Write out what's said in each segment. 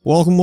Welcome.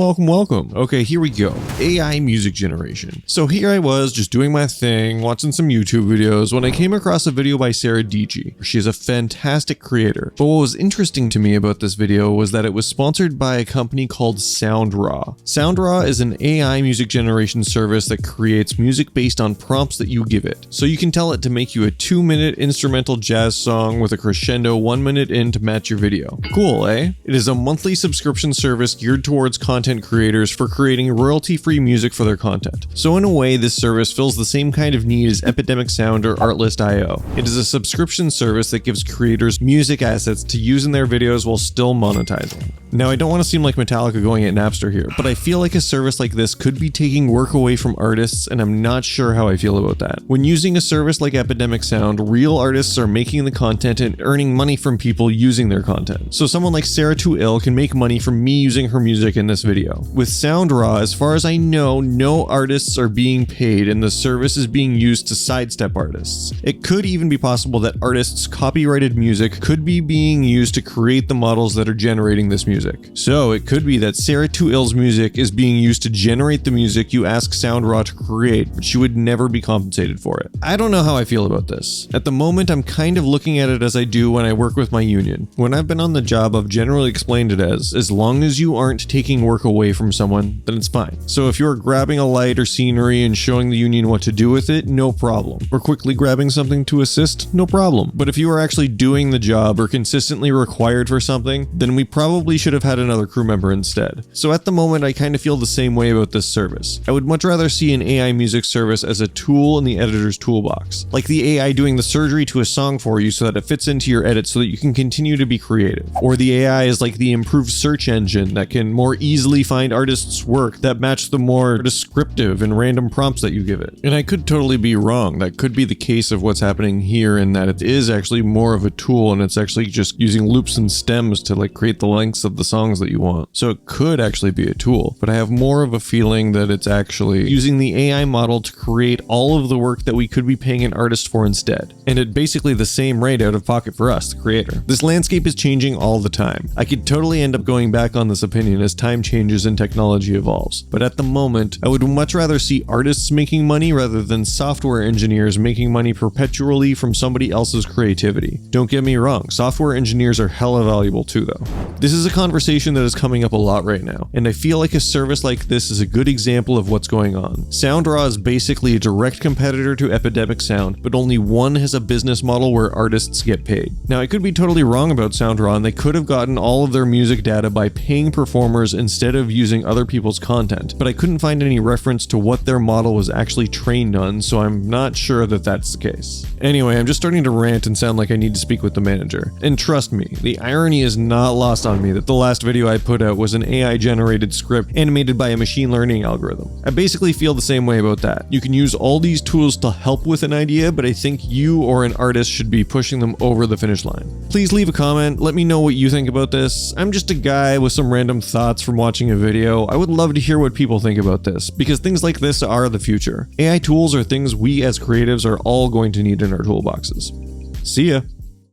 Okay, here we go. AI music generation. So here I was just doing my thing, watching some YouTube videos when I came across a video by Sarah Dici. She is a fantastic creator. But what was interesting to me about this video was that it was sponsored by a company called SoundRaw. SoundRaw is an AI music generation service that creates music based on prompts that you give it. So you can tell it to make you a 2-minute instrumental jazz song with a crescendo 1 minute in to match your video. Cool, eh? It is a monthly subscription service geared towards content creators for creating royalty-free music for their content. So in a way, this service fills the same kind of need as Epidemic Sound or Artlist.io. It is a subscription service that gives creators music assets to use in their videos while still monetizing. Now, I don't want to seem like Metallica going at Napster here, but I feel like a service like this could be taking work away from artists, and I'm not sure how I feel about that. When using a service like Epidemic Sound, real artists are making the content and earning money from people using their content. So someone like Sarah Too Ill can make money from me using her music in this video. With SoundRaw, as far as I know, no artists are being paid and the service is being used to sidestep artists. It could even be possible that artists' copyrighted music could be being used to create the models that are generating this music. So it could be that Sarah Too Ill's music is being used to generate the music you ask SoundRaw to create, but she would never be compensated for it. I don't know how I feel about this. At the moment, I'm kind of looking at it as I do when I work with my union. When I've been on the job, I've generally explained it as long as you aren't taking work away from someone, then it's fine. So if you're grabbing a light or scenery and showing the union what to do with it, no problem. Or quickly grabbing something to assist, no problem. But if you are actually doing the job or consistently required for something, then we probably should have had another crew member instead. So at the moment, I kind of feel the same way about this service. I would much rather see an AI music service as a tool in the editor's toolbox. Like the AI doing the surgery to a song for you so that it fits into your edit so that you can continue to be creative. Or the AI is like the improved search engine that can more easily find artists' work that match the more descriptive and random prompts that you give it. And I could totally be wrong. That could be the case of what's happening here, in that it is actually more of a tool and it's actually just using loops and stems to create the lengths of the songs that you want. So it could actually be a tool, but I have more of a feeling that it's actually using the AI model to create all of the work that we could be paying an artist for instead. And at basically the same rate out of pocket for us, the creator. This landscape is changing all the time. I could totally end up going back on this opinion as time changes and technology evolves. But at the moment, I would much rather see artists making money rather than software engineers making money perpetually from somebody else's creativity. Don't get me wrong, software engineers are hella valuable too though. This is a conversation that is coming up a lot right now, and I feel like a service like this is a good example of what's going on. SoundRaw is basically a direct competitor to Epidemic Sound, but only one has a business model where artists get paid. Now, I could be totally wrong about SoundRaw, and they could have gotten all of their music data by paying performers instead of using other people's content, but I couldn't find any reference to what their model was actually trained on, so I'm not sure that that's the case. Anyway, I'm just starting to rant and sound like I need to speak with the manager. And trust me, the irony is not lost on me that the last video I put out was an AI-generated script animated by a machine learning algorithm. I basically feel the same way about that. You can use all these tools to help with an idea, but I think you or an artist should be pushing them over the finish line. Please leave a comment, let me know what you think about this. I'm just a guy with some random thoughts from watching a video. I would love to hear what people think about this, because things like this are the future. AI tools are things we as creatives are all going to need in our toolboxes. See ya!